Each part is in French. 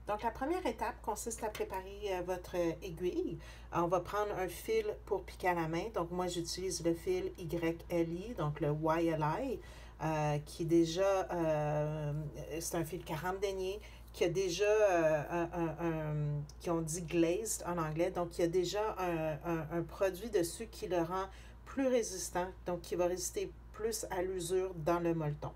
Donc, la première étape consiste à préparer votre aiguille. On va prendre un fil pour piquer à la main. Donc, moi, j'utilise le fil YLI, donc le YLI, qui est déjà, c'est un fil 40 deniers, qui a déjà, qui ont dit glazed en anglais. Donc, il y a déjà un produit dessus qui le rend plus résistant, donc qui va résister plus à l'usure dans le molleton.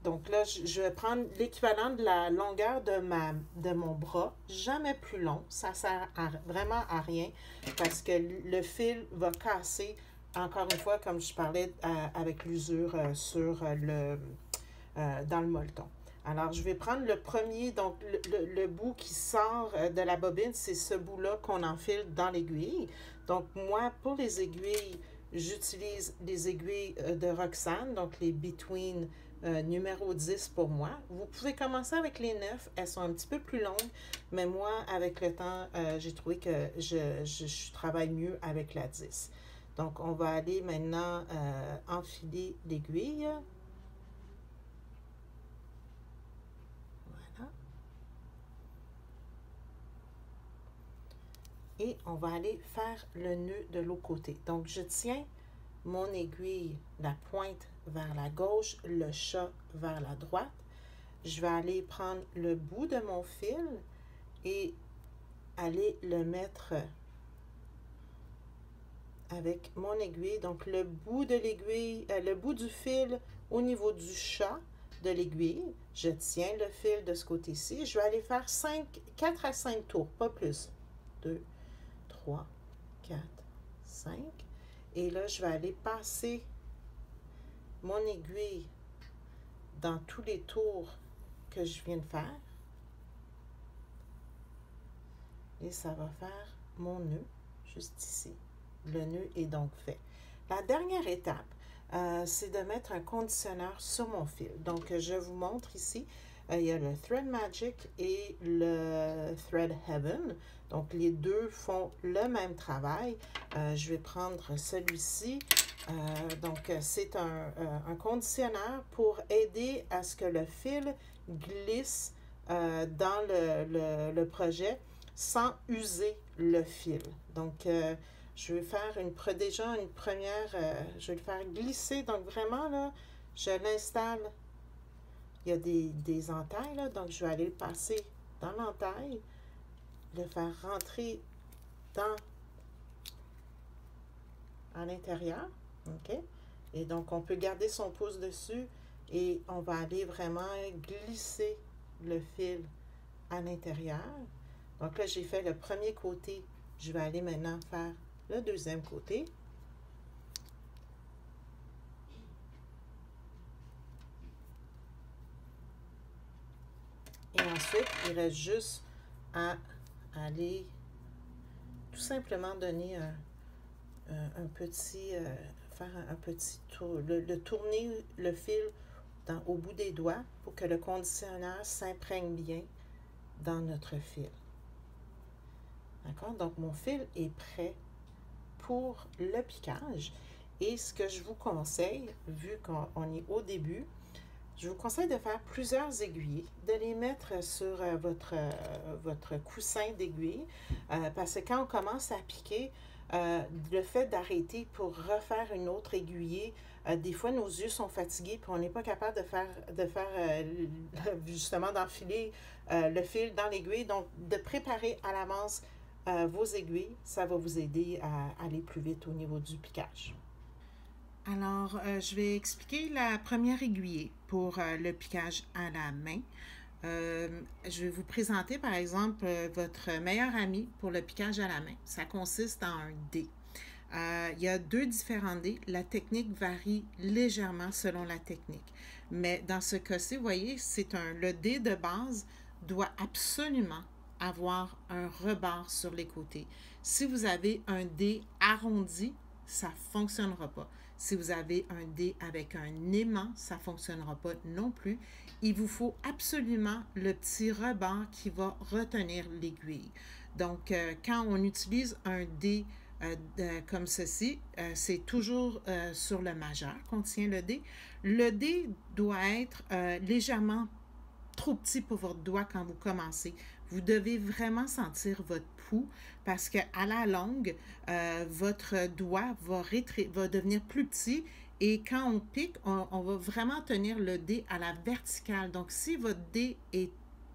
Donc là, je vais prendre l'équivalent de la longueur de mon bras, jamais plus long. Ça sert vraiment à rien parce que le fil va casser, encore une fois, comme je parlais avec l'usure dans le molleton. Alors, je vais prendre le premier, donc le bout qui sort de la bobine, c'est ce bout-là qu'on enfile dans l'aiguille. Donc, moi, pour les aiguilles, j'utilise les aiguilles de Roxane, donc les Between numéro 10 pour moi. Vous pouvez commencer avec les 9, elles sont un petit peu plus longues, mais moi, avec le temps, j'ai trouvé que je travaille mieux avec la 10. Donc, on va aller maintenant enfiler l'aiguille. Voilà. Et on va aller faire le nœud de l'autre côté. Donc, je tiens mon aiguille, la pointe vers la gauche, le chat vers la droite. Je vais aller prendre le bout de mon fil et aller le mettre avec mon aiguille. Donc, le bout de l'aiguille, le bout du fil au niveau du chat de l'aiguille. Je tiens le fil de ce côté-ci. Je vais aller faire 4 à 5 tours, pas plus. 2, 3, 4, 5. Et là, je vais aller passer mon aiguille dans tous les tours que je viens de faire. Et ça va faire mon nœud juste ici. Le nœud est donc fait. La dernière étape, c'est de mettre un conditionneur sur mon fil. Donc, je vous montre ici. Il y a le Thread Magic et le Thread Heaven. Donc, les deux font le même travail. Je vais prendre celui-ci. Donc, c'est un conditionneur pour aider à ce que le fil glisse dans le projet sans user le fil. Donc, je vais faire déjà une première, je vais le faire glisser. Donc, vraiment, là, je l'installe. Il y a des entailles, là, donc je vais aller le passer dans l'entaille, le faire rentrer à l'intérieur. OK? Et donc, on peut garder son pouce dessus et on va aller vraiment glisser le fil à l'intérieur. Donc là, j'ai fait le premier côté. Je vais aller maintenant faire le deuxième côté. Et ensuite, il reste juste à aller tout simplement donner un petit, faire un petit tour, tourner le fil au bout des doigts pour que le conditionneur s'imprègne bien dans notre fil. D'accord? Donc, mon fil est prêt pour le piquage. Et ce que je vous conseille, vu qu'on est au début, je vous conseille de faire plusieurs aiguillés, de les mettre sur votre coussin d'aiguille, parce que quand on commence à piquer, le fait d'arrêter pour refaire une autre aiguillée, des fois nos yeux sont fatigués puis on n'est pas capable de faire justement d'enfiler le fil dans l'aiguille. Donc, de préparer à l'avance vos aiguilles, ça va vous aider à aller plus vite au niveau du piquage. Alors, je vais expliquer la première aiguillée pour le piquage à la main. Je vais vous présenter, par exemple, votre meilleur ami pour le piquage à la main. Ça consiste en un dé. Il y a 2 différents dés. La technique varie légèrement selon la technique. Mais dans ce cas-ci, vous voyez, le dé de base doit absolument avoir un rebord sur les côtés. Si vous avez un dé arrondi, ça ne fonctionnera pas. Si vous avez un dé avec un aimant, ça ne fonctionnera pas non plus. Il vous faut absolument le petit rebord qui va retenir l'aiguille. Donc, quand on utilise un dé comme ceci, c'est toujours sur le majeur qu'on tient le dé. Le dé doit être légèrement trop petit pour votre doigt quand vous commencez. Vous devez vraiment sentir votre pouls parce qu'à la longue, votre doigt va devenir plus petit et quand on pique, on va vraiment tenir le dé à la verticale. Donc, si votre dé est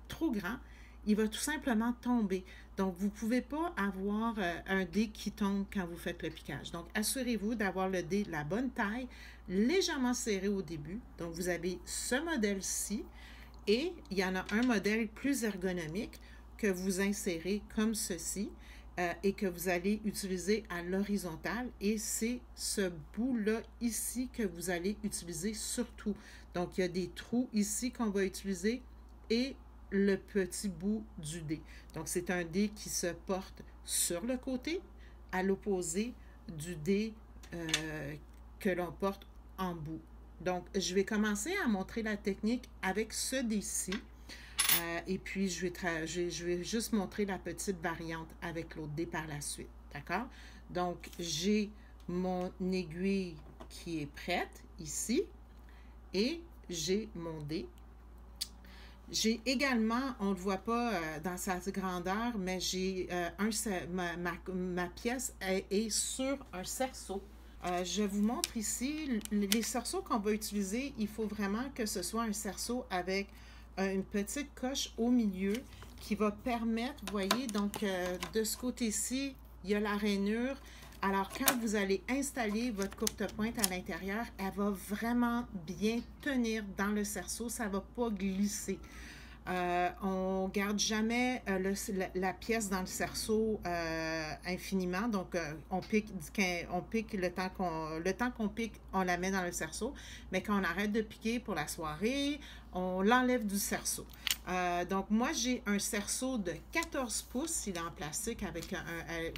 trop grand, il va tout simplement tomber. Donc, vous ne pouvez pas avoir un dé qui tombe quand vous faites le piquage. Donc, assurez-vous d'avoir le dé de la bonne taille, légèrement serré au début. Donc, vous avez ce modèle-ci et il y en a un modèle plus ergonomique que vous insérez comme ceci et que vous allez utiliser à l'horizontale. Et c'est ce bout-là ici que vous allez utiliser surtout. Donc, il y a des trous ici qu'on va utiliser et le petit bout du dé. Donc, c'est un dé qui se porte sur le côté, à l'opposé du dé que l'on porte en bout. Donc, je vais commencer à montrer la technique avec ce dé-ci. Et puis, je vais juste montrer la petite variante avec l'autre dé par la suite. D'accord? Donc, j'ai mon aiguille qui est prête ici et j'ai mon dé. J'ai également, on ne le voit pas dans sa grandeur, mais j'ai ma pièce est sur un cerceau. Je vous montre ici, les cerceaux qu'on va utiliser, il faut vraiment que ce soit un cerceau avec une petite coche au milieu qui va permettre, vous voyez, donc de ce côté-ci, il y a la rainure. Alors, quand vous allez installer votre courte pointe à l'intérieur, elle va vraiment bien tenir dans le cerceau, ça ne va pas glisser. On ne garde jamais la pièce dans le cerceau infiniment, donc on pique le temps qu'on pique, on la met dans le cerceau, mais quand on arrête de piquer pour la soirée, on l'enlève du cerceau. Donc moi j'ai un cerceau de 14 pouces, il est en plastique avec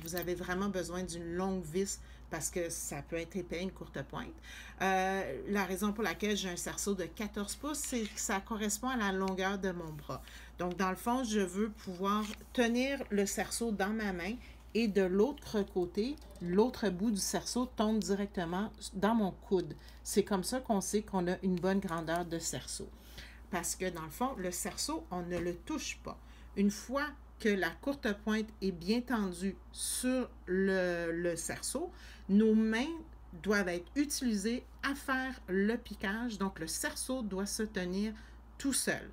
vous avez vraiment besoin d'une longue vis parce que ça peut être épais, une courte pointe. La raison pour laquelle j'ai un cerceau de 14 pouces, c'est que ça correspond à la longueur de mon bras. Donc, dans le fond, je veux pouvoir tenir le cerceau dans ma main et de l'autre côté, l'autre bout du cerceau tombe directement dans mon coude. C'est comme ça qu'on sait qu'on a une bonne grandeur de cerceau. Parce que, dans le fond, le cerceau, on ne le touche pas. Une fois que la courte pointe est bien tendue sur le cerceau, nos mains doivent être utilisées à faire le piquage. Donc, le cerceau doit se tenir tout seul.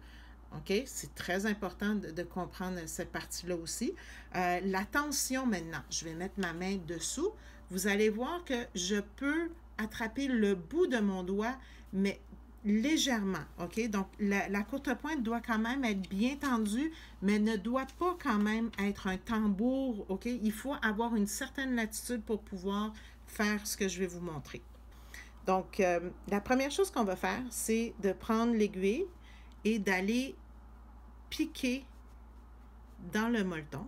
OK? C'est très important de comprendre cette partie-là aussi. La tension maintenant, je vais mettre ma main dessous. Vous allez voir que je peux attraper le bout de mon doigt, mais légèrement, OK? Donc, la courte pointe doit quand même être bien tendue, mais ne doit pas quand même être un tambour, OK? Il faut avoir une certaine latitude pour pouvoir faire ce que je vais vous montrer. Donc, la première chose qu'on va faire, c'est de prendre l'aiguille et d'aller piquer dans le molleton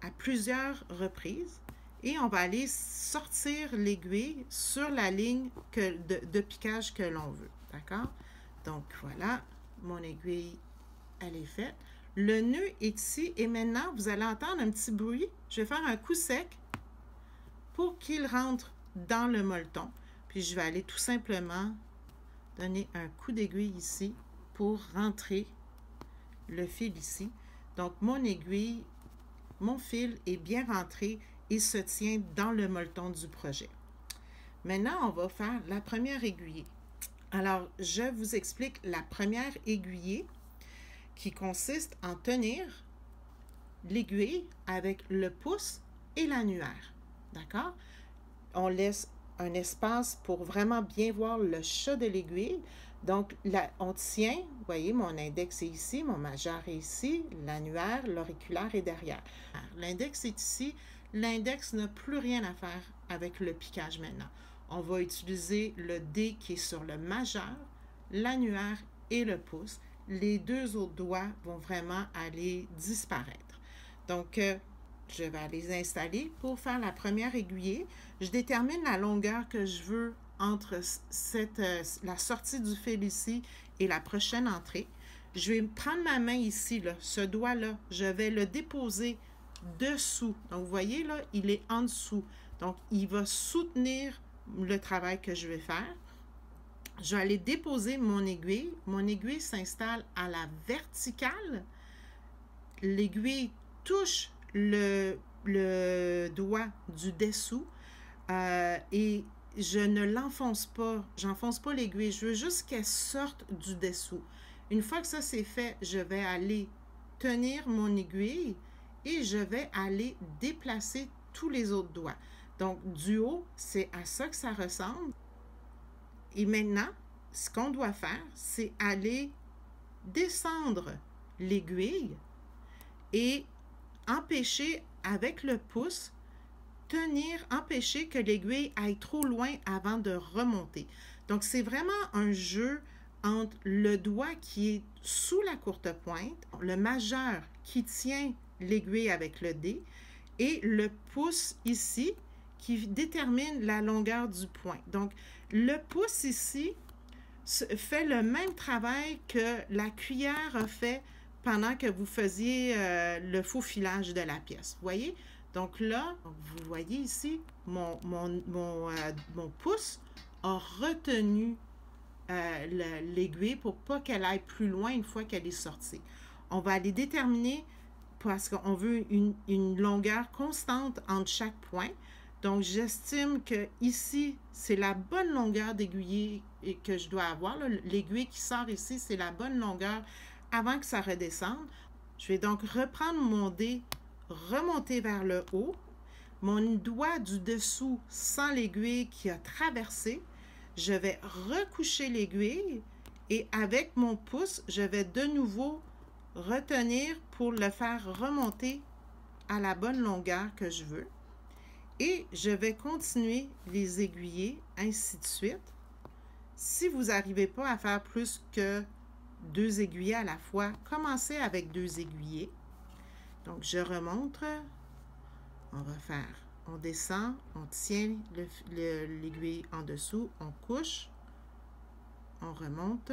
à plusieurs reprises. Et on va aller sortir l'aiguille sur la ligne de piquage que l'on veut. D'accord? Donc, voilà, mon aiguille, elle est faite. Le nœud est ici et maintenant, vous allez entendre un petit bruit. Je vais faire un coup sec pour qu'il rentre dans le molleton. Puis, je vais aller tout simplement donner un coup d'aiguille ici pour rentrer le fil ici. Donc, mon aiguille, mon fil est bien rentré et se tient dans le molleton du projet. Maintenant, on va faire la première aiguillée. Alors, je vous explique la première aiguillée qui consiste en tenir l'aiguille avec le pouce et l'annulaire. D'accord? On laisse un espace pour vraiment bien voir le chat de l'aiguille. Donc, là, on tient, vous voyez, mon index est ici, mon majeur est ici, l'annulaire, l'auriculaire est derrière. L'index est ici. L'index n'a plus rien à faire avec le piquage maintenant. On va utiliser le dé qui est sur le majeur, l'annulaire et le pouce. Les deux autres doigts vont vraiment aller disparaître. Donc, je vais aller les installer pour faire la première aiguillée. Je détermine la longueur que je veux entre la sortie du fil ici et la prochaine entrée. Je vais prendre ma main ici, là, ce doigt-là, je vais le déposer dessous. Donc, vous voyez, là, il est en dessous. Donc, il va soutenir le travail que je vais faire. je vais aller déposer mon aiguille. Mon aiguille s'installe à la verticale. L'aiguille touche le doigt du dessous et je ne l'enfonce pas. J'enfonce pas l'aiguille. Je veux juste qu'elle sorte du dessous. Une fois que ça c'est fait, je vais aller tenir mon aiguille et je vais aller déplacer tous les autres doigts. Donc, du haut, c'est à ça que ça ressemble. Et maintenant, ce qu'on doit faire, c'est aller descendre l'aiguille et empêcher avec le pouce, empêcher que l'aiguille aille trop loin avant de remonter. Donc, c'est vraiment un jeu entre le doigt qui est sous la courte pointe, le majeur qui tient l'aiguille avec le dé et le pouce ici qui détermine la longueur du point. Donc, le pouce ici fait le même travail que la cuillère a fait pendant que vous faisiez le faux filage de la pièce. Vous voyez? Donc là, vous voyez ici, mon pouce a retenu l'aiguille pour pas qu'elle aille plus loin une fois qu'elle est sortie. On va aller déterminer, parce qu'on veut une longueur constante entre chaque point. Donc, j'estime que ici, c'est la bonne longueur d'aiguille que je dois avoir. L'aiguille qui sort ici, c'est la bonne longueur avant que ça redescende. Je vais donc reprendre mon dé, remonter vers le haut. Mon doigt du dessous sans l'aiguille qui a traversé. Je vais recoucher l'aiguille et avec mon pouce, je vais de nouveau retenir pour le faire remonter à la bonne longueur que je veux. Et je vais continuer les aiguiller, ainsi de suite. Si vous n'arrivez pas à faire plus que 2 aiguillés à la fois, commencez avec 2 aiguillés. Donc, je remonte. On va faire, on descend, on tient l'aiguille en dessous, on couche, on remonte.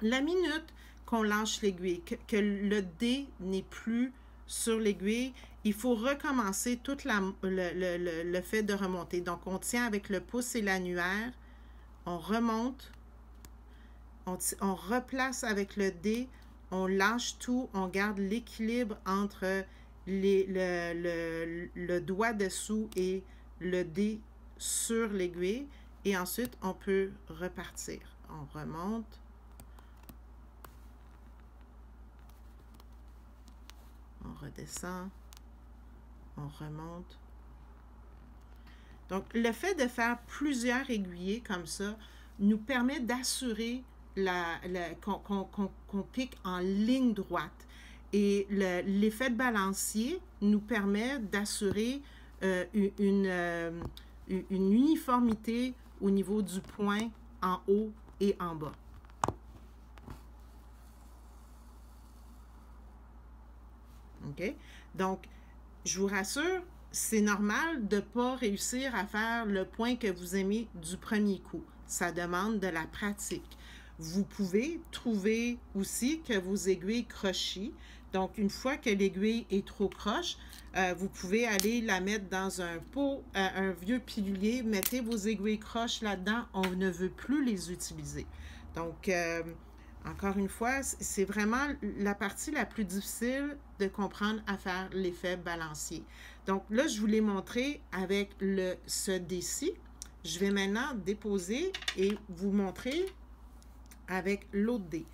La minute qu'on lâche l'aiguille, que le dé n'est plus sur l'aiguille, il faut recommencer tout le fait de remonter. Donc, on tient avec le pouce et l'annulaire, on remonte, on replace avec le dé, on lâche tout, on garde l'équilibre entre le doigt dessous et le dé sur l'aiguille. Et ensuite, on peut repartir. On remonte. On redescend, on remonte. Donc, le fait de faire plusieurs aiguillés comme ça nous permet d'assurer qu'on pique en ligne droite. Et l'effet de balancier nous permet d'assurer une uniformité au niveau du point en haut et en bas. OK? Donc, je vous rassure, c'est normal de ne pas réussir à faire le point que vous aimez du premier coup. Ça demande de la pratique. Vous pouvez trouver aussi que vos aiguilles crochient. Donc, une fois que l'aiguille est trop croche, vous pouvez aller la mettre dans un pot, un vieux pilulier. Mettez vos aiguilles croches là-dedans. On ne veut plus les utiliser. Donc, encore une fois, c'est vraiment la partie la plus difficile de comprendre à faire l'effet balancier. Donc là, je vous l'ai montré avec ce dé-ci. Je vais maintenant déposer et vous montrer avec l'autre dé.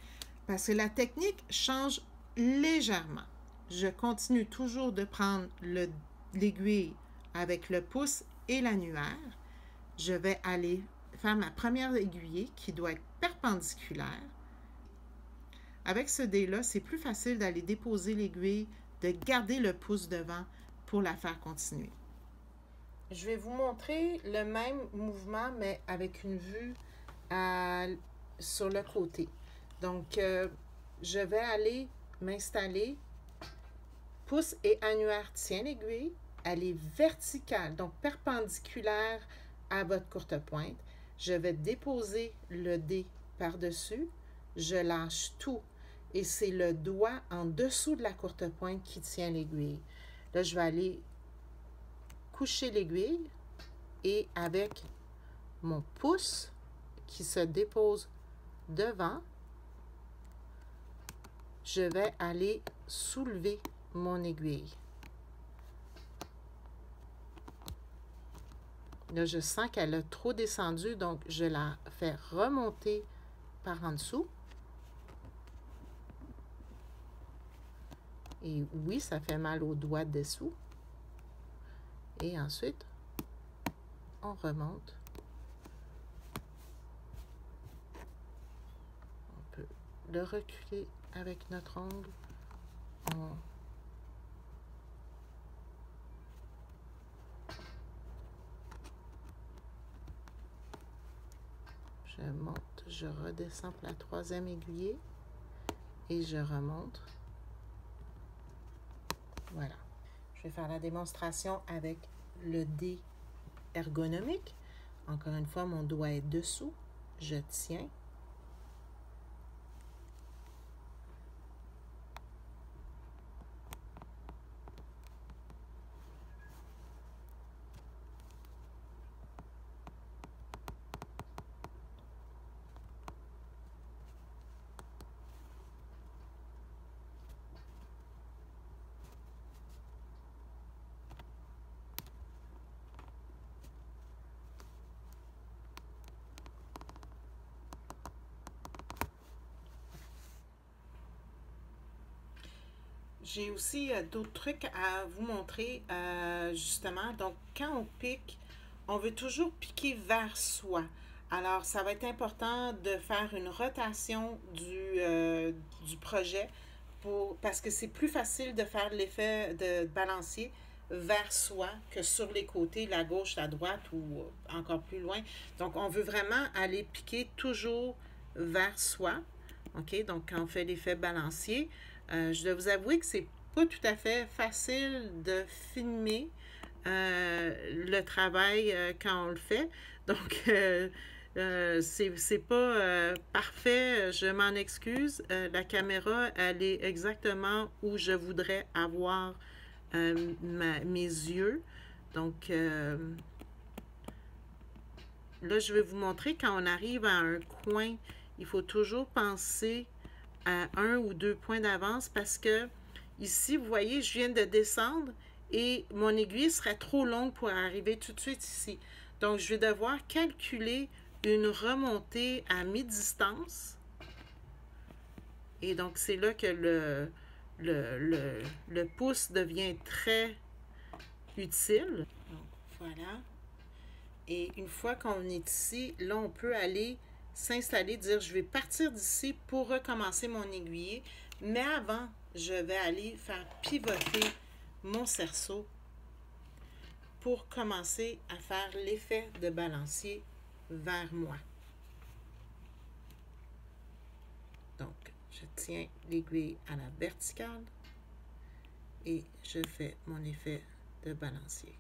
Parce que la technique change légèrement. Je continue toujours de prendre l'aiguille avec le pouce et l'annulaire. Je vais aller faire ma première aiguillée qui doit être perpendiculaire. Avec ce dé-là, c'est plus facile d'aller déposer l'aiguille, de garder le pouce devant pour la faire continuer. Je vais vous montrer le même mouvement, mais avec une vue sur le côté. Donc, je vais aller m'installer. Pouce et annulaire tient l'aiguille. Elle est verticale, donc perpendiculaire à votre courte pointe. Je vais déposer le dé par-dessus. Je lâche tout. Et c'est le doigt en dessous de la courte pointe qui tient l'aiguille. Là, je vais aller coucher l'aiguille. Et avec mon pouce qui se dépose devant, je vais aller soulever mon aiguille. Là, je sens qu'elle a trop descendu, donc je la fais remonter par en dessous. Et oui, ça fait mal aux doigts dessous. Et ensuite, on remonte. On peut le reculer avec notre ongle. Je monte, je redescends pour la troisième aiguillée et je remonte. Voilà. Je vais faire la démonstration avec le dé ergonomique. Encore une fois, mon doigt est dessous. Je tiens. J'ai aussi d'autres trucs à vous montrer, justement. Donc, quand on pique, on veut toujours piquer vers soi. Alors, ça va être important de faire une rotation du projet parce que c'est plus facile de faire l'effet de balancier vers soi que sur les côtés, la gauche, la droite ou encore plus loin. Donc, on veut vraiment aller piquer toujours vers soi. OK? Donc, quand on fait l'effet balancier, je dois vous avouer que c'est pas tout à fait facile de filmer le travail quand on le fait. Donc, c'est pas parfait, je m'en excuse. La caméra, elle est exactement où je voudrais avoir mes yeux. Donc, là, je vais vous montrer quand on arrive à un coin, il faut toujours penser à 1 ou 2 points d'avance parce que ici, vous voyez, je viens de descendre et mon aiguille serait trop longue pour arriver tout de suite ici. Donc, je vais devoir calculer une remontée à mi-distance. Et donc, c'est là que le pouce devient très utile. Donc, voilà. Et une fois qu'on est ici, là, on peut aller s'installer, dire je vais partir d'ici pour recommencer mon aiguiller. Mais avant, je vais aller faire pivoter mon cerceau pour commencer à faire l'effet de balancier vers moi. Donc, je tiens l'aiguille à la verticale et je fais mon effet de balancier.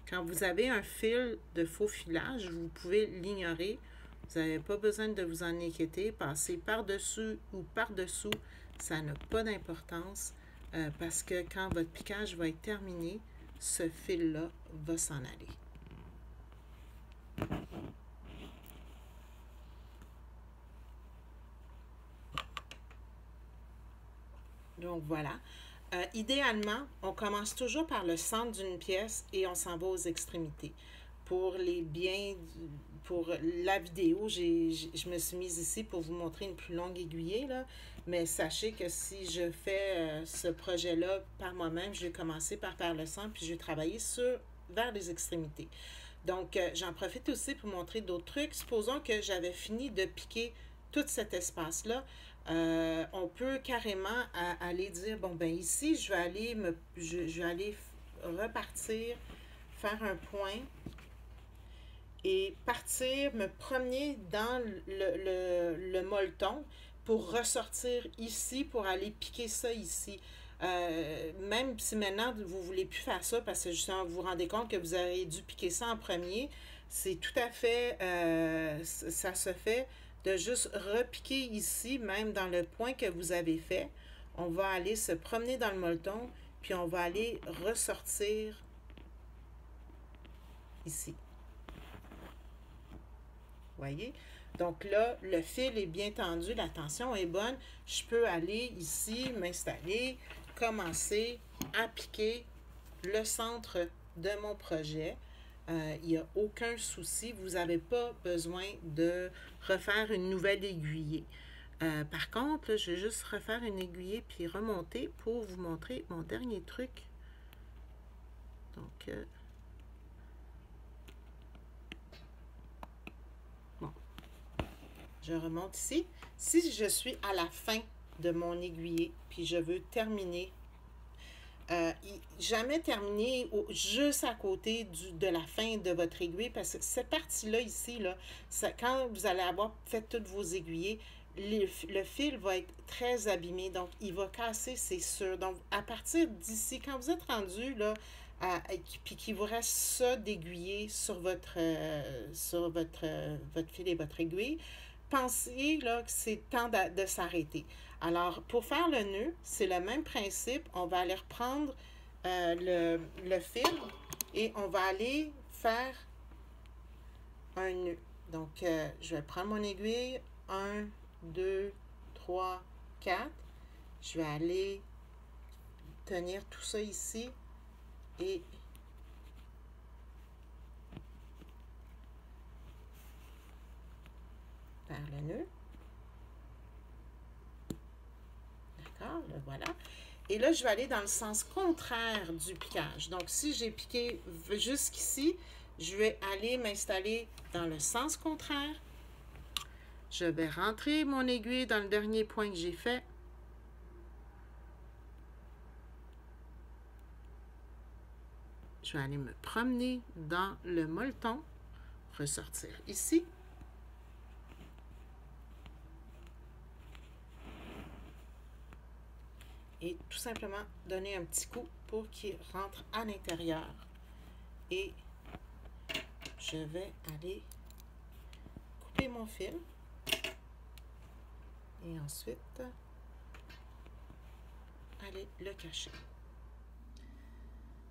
Quand vous avez un fil de faux filage, vous pouvez l'ignorer. Vous n'avez pas besoin de vous en inquiéter. Passer par-dessus ou par-dessous, ça n'a pas d'importance parce que quand votre piquage va être terminé, ce fil-là va s'en aller. Donc voilà. Idéalement, on commence toujours par le centre d'une pièce et on s'en va aux extrémités. Pour la vidéo, je me suis mise ici pour vous montrer une plus longue aiguillée, là. Mais sachez que si je fais ce projet-là par moi-même, je vais commencer par le centre, puis je vais travailler vers les extrémités. Donc, j'en profite aussi pour montrer d'autres trucs. Supposons que j'avais fini de piquer tout cet espace-là. On peut carrément aller dire, bon, ben ici, je vais aller repartir, faire un point et partir, me promener dans le molleton pour ressortir ici, pour aller piquer ça ici. Même si maintenant vous ne voulez plus faire ça parce que justement vous vous rendez compte que vous avez dû piquer ça en premier, c'est tout à fait, ça se fait de juste repiquer ici, même dans le point que vous avez fait. On va aller se promener dans le molleton, puis on va aller ressortir ici. Voyez? Donc là, le fil est bien tendu, la tension est bonne. Je peux aller ici, m'installer, commencer à piquer le centre de mon projet. Il n'y a aucun souci. Vous n'avez pas besoin de refaire une nouvelle aiguillée. Par contre, là, je vais juste refaire une aiguillée puis remonter pour vous montrer mon dernier truc. Donc, bon, je remonte ici. Si je suis à la fin de mon aiguillée puis je veux terminer, jamais terminer juste à côté de la fin de votre aiguille, parce que cette partie-là ici, là, quand vous allez avoir fait toutes vos aiguillées, le fil va être très abîmé, donc il va casser, c'est sûr. Donc à partir d'ici, quand vous êtes rendu là, puis qu'il vous reste ça d'aiguiller sur votre fil et votre aiguille, pensez là, que c'est temps de s'arrêter. Alors, pour faire le nœud, c'est le même principe. On va aller reprendre le fil et on va aller faire un nœud. Donc, je vais prendre mon aiguille. 1, 2, 3, 4. Je vais aller tenir tout ça ici et faire le nœud. D'accord, le voilà. Et là, je vais aller dans le sens contraire du piquage. Donc, si j'ai piqué jusqu'ici, je vais aller m'installer dans le sens contraire. Je vais rentrer mon aiguille dans le dernier point que j'ai fait. Je vais aller me promener dans le molleton, ressortir ici. Et tout simplement donner un petit coup pour qu'il rentre à l'intérieur. Et je vais aller couper mon fil. Et ensuite, aller le cacher.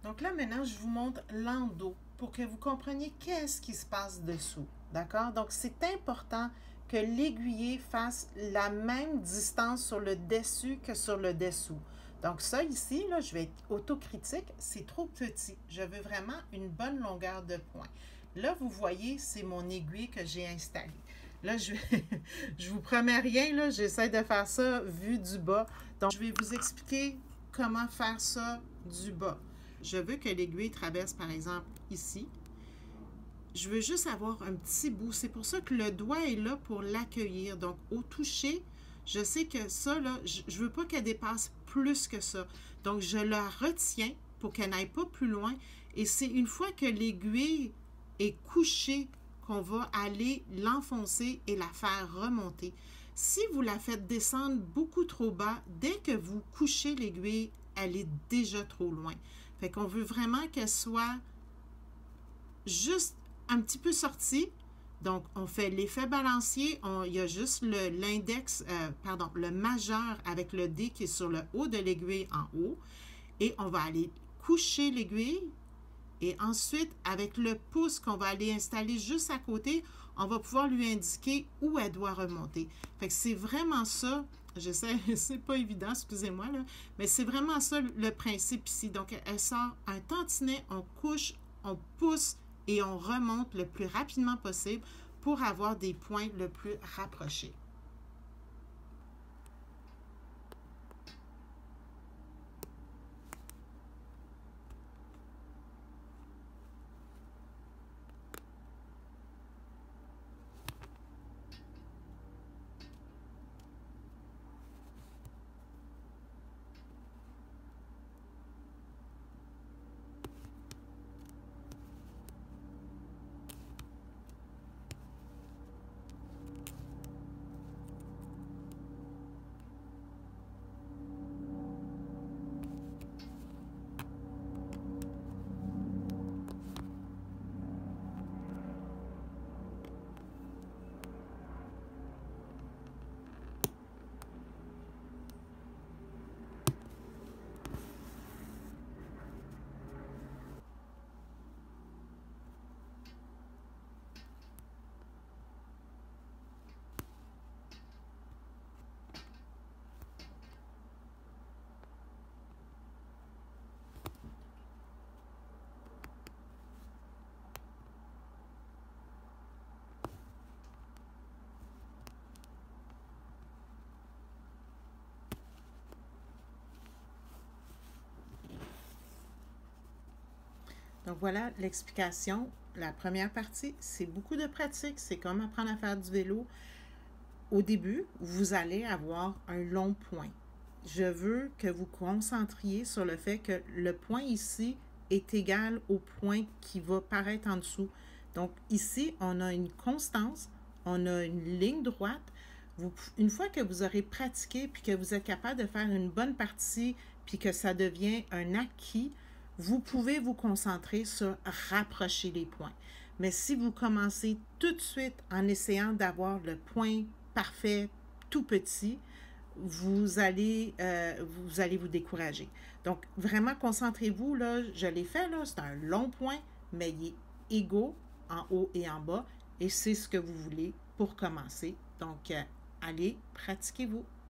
Donc là, maintenant, je vous montre l'endos pour que vous compreniez qu'est-ce qui se passe dessous. D'accord? Donc, c'est important que l'aiguiller fasse la même distance sur le dessus que sur le dessous. Donc ça ici, là, je vais être autocritique, c'est trop petit. Je veux vraiment une bonne longueur de point. Là, vous voyez, c'est mon aiguille que j'ai installée. Là, je vous promets rien, là, j'essaie de faire ça vu du bas. Donc, je vais vous expliquer comment faire ça du bas. Je veux que l'aiguille traverse, par exemple, ici. Je veux juste avoir un petit bout. C'est pour ça que le doigt est là pour l'accueillir. Donc, au toucher, je sais que ça, là, je ne veux pas qu'elle dépasse plus que ça. Donc, je la retiens pour qu'elle n'aille pas plus loin. Et c'est une fois que l'aiguille est couchée qu'on va aller l'enfoncer et la faire remonter. Si vous la faites descendre beaucoup trop bas, dès que vous couchez l'aiguille, elle est déjà trop loin. Fait qu'on veut vraiment qu'elle soit juste un petit peu sortie. Donc, on fait l'effet balancier. Il y a juste l'index, le majeur avec le dé qui est sur le haut de l'aiguille en haut. Et on va aller coucher l'aiguille. Et ensuite, avec le pouce qu'on va aller installer juste à côté, on va pouvoir lui indiquer où elle doit remonter. Fait que c'est vraiment ça. Je sais, c'est pas évident, excusez-moi, là, mais c'est vraiment ça le principe ici. Donc, elle sort un tantinet, on couche, on pousse et on remonte le plus rapidement possible pour avoir des points le plus rapprochés. Donc voilà l'explication. La première partie, c'est beaucoup de pratique. C'est comme apprendre à faire du vélo. Au début, vous allez avoir un long point. Je veux que vous concentriez sur le fait que le point ici est égal au point qui va paraître en dessous. Donc ici, on a une constance, on a une ligne droite. Une fois que vous aurez pratiqué puis que vous êtes capable de faire une bonne partie puis que ça devient un acquis, vous pouvez vous concentrer sur rapprocher les points. Mais si vous commencez tout de suite en essayant d'avoir le point parfait, tout petit, vous allez vous décourager. Donc, vraiment, concentrez-vous, là, je l'ai fait, là, c'est un long point, mais il est égaux en haut et en bas, et c'est ce que vous voulez pour commencer. Donc, allez, pratiquez-vous.